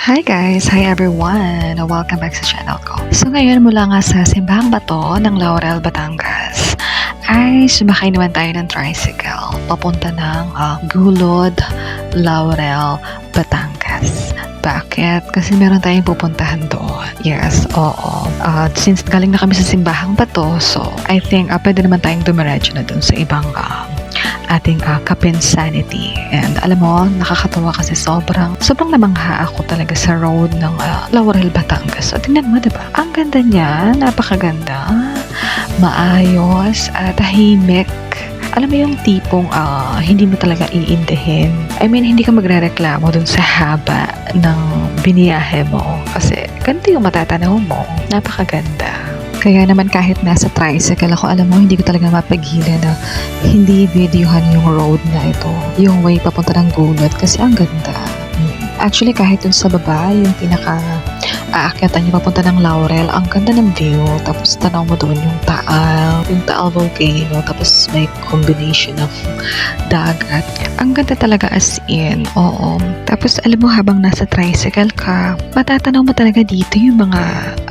Hi guys! Hi everyone! Welcome back sa channel ko. So ngayon mula nga sa Simbahang Bato ng Laurel, Batangas ay sumakay naman tayo ng tricycle papunta ng Gulod, Laurel, Batangas. Bakit? Kasi meron tayong pupuntahan doon. Yes, oo. Since galing na kami sa Simbahang Bato, so I think pwede naman tayong dumiretso na doon sa ibang ating Kapinsanity. And alam mo, nakakatawa kasi sobrang namangha ako talaga sa road ng Laurel, Batangas. So tingnan mo, diba? Ang ganda niya, napakaganda, maayos, tahimik. Alam mo yung tipong hindi mo talaga iindahin. I mean, hindi ka magrereklamo dun sa haba ng biniyahe mo. Kasi ganito yung matatanaw mo. Napakaganda. Kaya naman kahit nasa tricycle ako, alam mo, hindi ko talaga mapagilan na hindi videohan yung road na ito. Yung way papunta ng Gulod kasi ang ganda. Actually, kahit dun sa baba, yung aakyatan niyo papunta ng Laurel, ang ganda ng view. Tapos tanaw mo doon yung Taal volcano. Tapos may combination ng dagat. Ang ganda talaga as in, oo. Tapos alam mo, habang nasa tricycle ka, matatanaw mo talaga dito yung mga,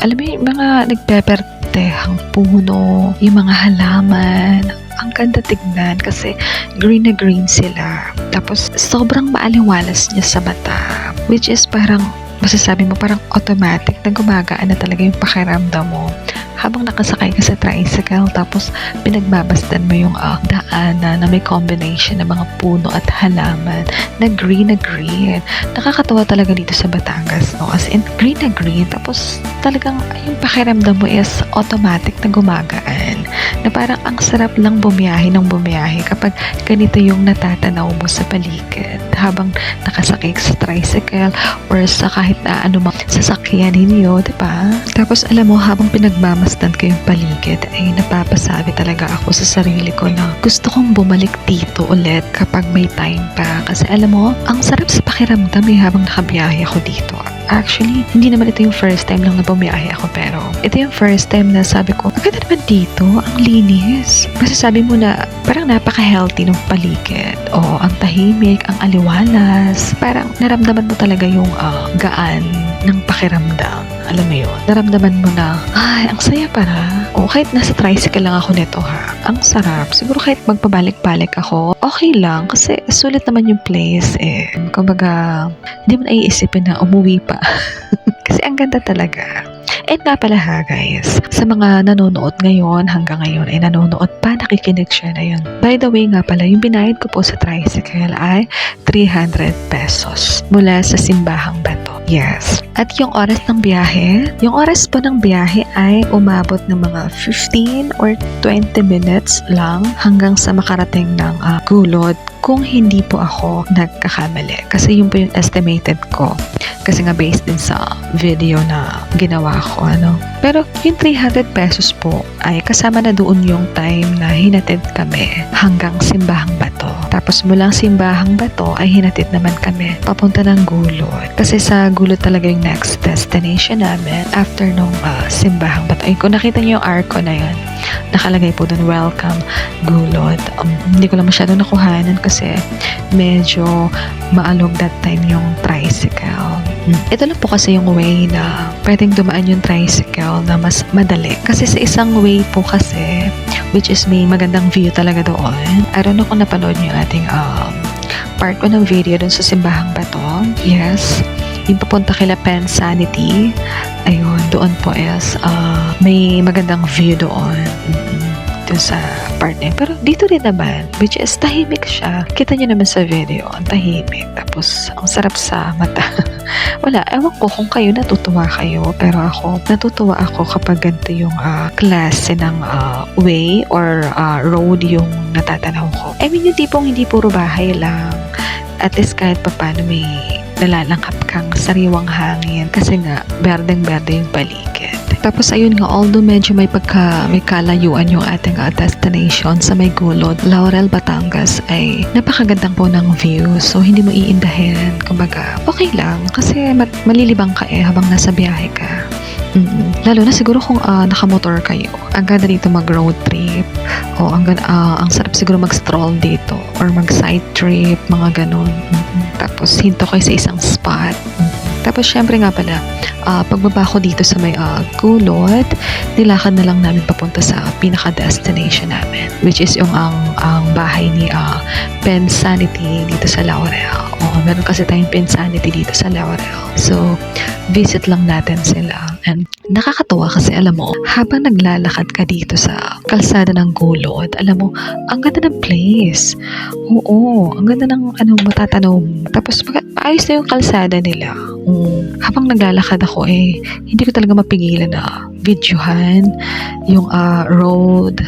alam mo yung mga nagpepertehang puno, yung mga halaman. Ang ganda tignan kasi green na green sila. Tapos sobrang maaliwalas niya sa mata. Which is parang, masasabi mo parang automatic na gumagaan na talaga yung pakiramdam mo habang nakasakay ka sa tricycle, tapos pinagbabasdan mo yung daanan na may combination ng mga puno at halaman na green na green. Nakakatawa talaga dito sa Batangas, no? As in, green na green, tapos talagang yung pakiramdam mo is automatic na gumagaan. Na parang ang sarap lang bumiyahe kapag ganito yung natatanaw mo sa paligid habang nakasakay sa tricycle or sa kahit na ano mang sasakyan ninyo, diba? Tapos alam mo, habang pinagmamasdan ko yung paligid, ay napapasabi talaga ako sa sarili ko na gusto kong bumalik dito ulit kapag may time pa. Kasi alam mo, ang sarap sa pakiramdam habang nakabiyahe ako dito. Actually, hindi naman ito yung first time lang na bumiyahe ako, pero ito yung first time na sabi ko, agad naman dito, ang linis. Masasabi mo na parang napaka-healthy ng paligid. O, ang tahimik, ang aliwalas. Parang naramdaman mo talaga yung gaan ng pakiramdam. Alam mo yun? Naramdaman mo na, ay, ang saya para. O, kahit nasa tricycle lang ako nito ang sarap. Siguro kahit magpabalik-balik ako, okay lang. Kasi sulit naman yung place eh. Kumbaga, hindi mo naiisipin na umuwi pa. Kasi ang ganda talaga. And nga pala guys, sa mga nanonood ngayon, hanggang ngayon ay nanonood pa, nakikinig siya na yun. By the way nga pala, yung binayad ko po sa tricycle ay 300 pesos mula sa Simbahang Bato. Yes. At yung oras ng biyahe, yung oras po ng biyahe ay umabot ng mga 15 or 20 minutes lang hanggang sa makarating ng Gulod, kung hindi po ako nagkakamali. Kasi yun po yung estimated ko. Kasi nga based din sa video na ginawa ko, ano. Pero yung 300 pesos po ay kasama na doon yung time na hinatid kami hanggang Simbahang Bato. Tapos mulang Simbahang Bato ay hinatid naman kami papunta ng Gulod. Kasi sa Gulod talaga yung next destination namin after nung Simbahang Bato. Ay, kung nakita niyo yung arco na yun, nakalagay po doon, welcome Gulod. Hindi ko lang masyado nakuhanan kasi medyo maalog that time yung tricycle. Ito lang po kasi yung way na pwedeng dumaan yung tricycle na mas madali. Kasi sa isang way po kasi, which is may magandang view talaga doon. I don't know kung napanood nyo yung ating part 1 ng video dun sa Simbahang Bato. Yes. Yung papunta kila Pensanity. Ayun, doon po is may magandang view doon. Doon sa part na yun. Pero dito rin naman, which is tahimik siya. Kita nyo naman sa video, ang tahimik. Tapos, ang sarap sa mata. Wala, ewan ko kung kayo natutuwa kayo. Pero ako, natutuwa ako kapag ganito yung klase ng way or road yung natatanaw ko. I mean, yung tipong hindi puro bahay lang. At least kahit paano may nalalangkap kang sariwang hangin. Kasi nga, berdeng-berde yung paligid. Tapos ayun nga, although medyo may kalayuan yung ating destination sa may Gulod, Laurel, Batangas, ay napakagandang po ng view. So hindi mo iindahin. Kumbaga, okay lang. Kasi malilibang ka habang nasa biyahe ka. Lalo na siguro kung nakamotor kayo. Ang ganda dito mag-road trip. O ang sarap siguro mag-stroll dito. Or mag-side trip, mga ganun. Tapos hinto kayo sa isang spot. Tapos syempre nga pala, pagbaba ko dito sa may gulod, nilakad na lang namin papunta sa pinaka-destination namin, which is yung ang bahay ni Pensanity dito sa Laurel. Oo, meron kasi tayong Pensanity dito sa Laurel. So, visit lang natin sila. And nakakatuwa kasi alam mo, habang naglalakad ka dito sa kalsada ng gulod, alam mo, ang ganda ng place. Oo, ang ganda ng matatanaw mo. Tapos ayos na yung kalsada nila. Habang naglalakad ako hindi ko talaga mapigilan na videohan yung road.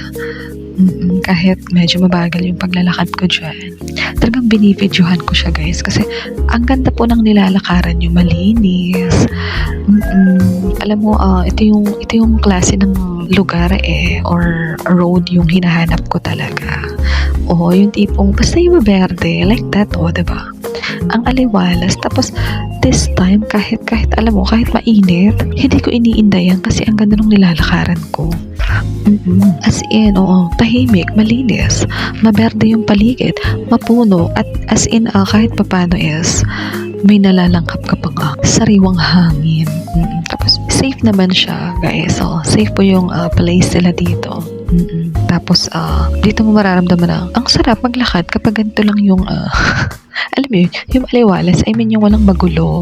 Kahit medyo mabagal yung paglalakad ko dyan. Talagang binibidyohan ko siya, guys, kasi ang ganda po ng nilalakaran nyo, malinis. Alam mo, ito yung klase ng lugar or road yung hinahanap ko talaga. Oo, yung tipong basta yung verde, like that, diba? Ang aliwalas. Tapos this time, kahit alam mo, kahit mainit, hindi ko iniinda yan kasi ang ganda ng nilalakaran ko. As in, tahimik, malinis, maberde yung paligid, mapuno, at as in, kahit papano is, may nalalangkap ka pang sariwang hangin. Tapos, safe naman siya, guys. So, safe po yung place nila dito. Tapos, dito mo mararamdaman na, ang sarap maglakad kapag ganito lang yung, alam mo yun, yung aliwalas, yung walang magulo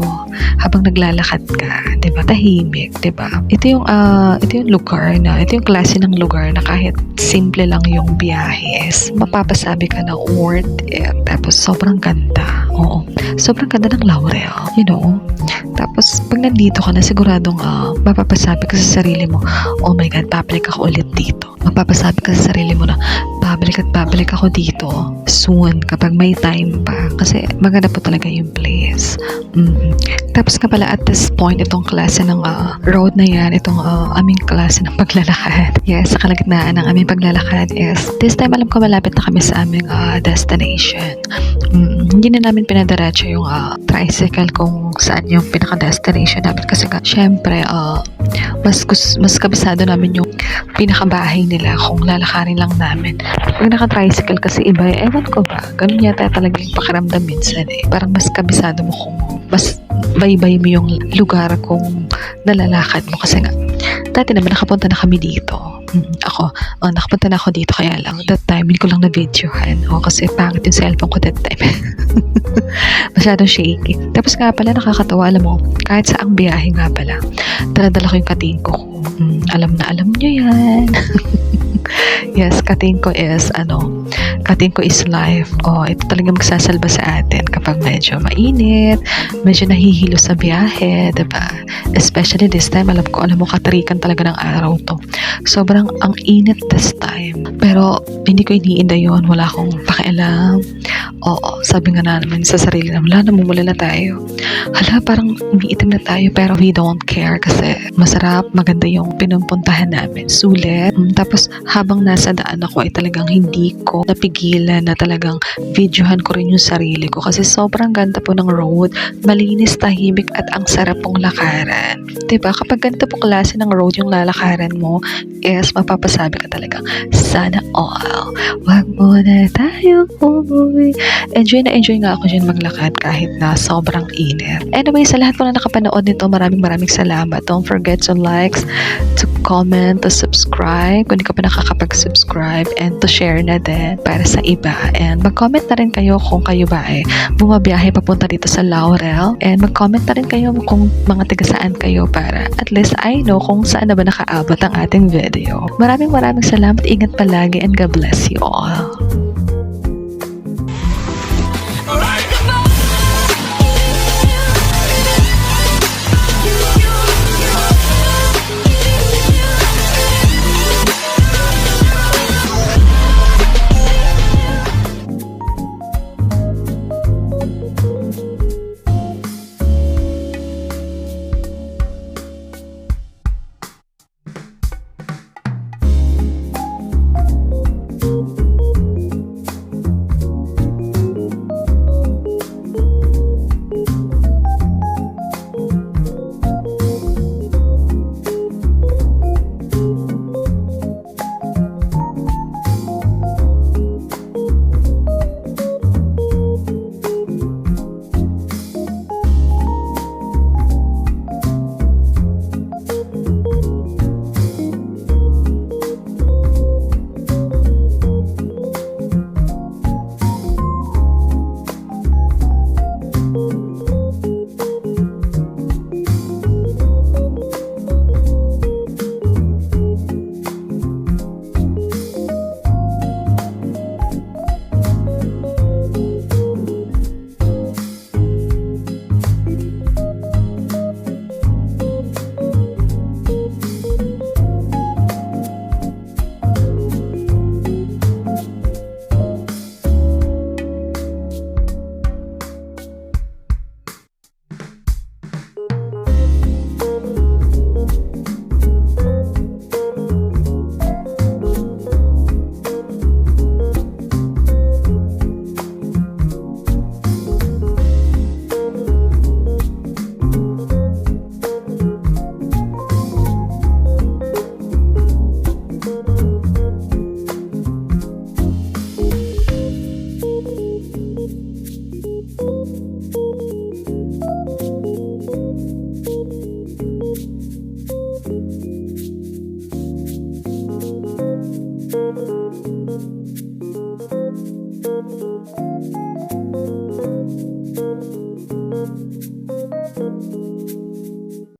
habang naglalakad ka, diba? Tahimik, diba? Ito yung lugar na, ito yung klase ng lugar na kahit simple lang yung biyahes, mapapasabi ka na worth it. Tapos, sobrang ganda. Oo. Sobrang ganda ng Laurel, you know? Tapos, pag nandito ka na, siguradong mapapasabi ka sa sarili mo, oh my God, babalik ako ulit dito. Mapapasabi ka sa sarili mo na, babalik ako dito soon kapag may time pa. Kasi maganda po talaga yung place. Tapos nga pala at this point, itong klase ng road na yan, itong aming klase ng paglalakad. Yes, sa kalagitnaan ng aming paglalakad is, this time alam ko malapit na kami sa aming destination. Hindi na namin pinadiretso yung tricycle kung saan yung pinaka-destination namin kasi nga, syempre, mas kabisado namin yung pinakabahay nila kung lalakarin lang namin. Pag naka-tricycle kasi iba, ewan ko ba, ganun yata talaga yung pakiramdam minsan Parang mas kabisado mo kung mas baybay mo yung lugar kung nalalakad mo kasi nga, dati naman nakapunta na kami dito. Nakapunta na ako dito kaya lang that time hindi ko lang na-videohan. Kasi pangit yung cellphone ko that time. Masyadong shaky. Tapos nga pala nakakatawa, alam mo, kahit sa ang biyahe nga pala, dala-dala ko yung katingko ko. Alam na alam nyo yan. Yes, katingko is life. Ito talaga magsasalba sa atin kapag medyo mainit, medyo nahihilo sa biyahe, diba? Especially this time, alam mo, katarikan talaga ng araw to. Sobrang ang init this time. Pero, hindi ko iniinda yun. Wala akong pakialam. Sabi nga namin sa sarili namin, namumula na tayo. Parang umiitim na tayo, pero we don't care kasi masarap, maganda yung pinumpuntahan namin. Sulit. Tapos, habang nasa daan ako ay talagang hindi ko napigilan na talagang videohan ko rin yung sarili ko kasi sobrang ganda po ng road, malinis, tahimik at ang sarap pong lakaran. Diba? Kapag ganito po klase ng road yung lalakaran mo, is mapapasabi ka talaga, sana all, wag mo na tayo umuwi. Enjoy nga ako dyan maglakad kahit na sobrang init. Anyway, sa lahat po na nakapanood nito, maraming salamat. Don't forget to like, to comment, to subscribe kung di ka pa nakakapag-subscribe, and to share na din para sa iba. And mag-comment na rin kayo kung kayo ba bumabiyahe papunta dito sa Laurel, and mag-comment na rin kayo kung mga tiga saan kayo para at least I know kung saan na ba nakaabot ang ating video. Maraming salamat. Ingat palagi and God bless you all.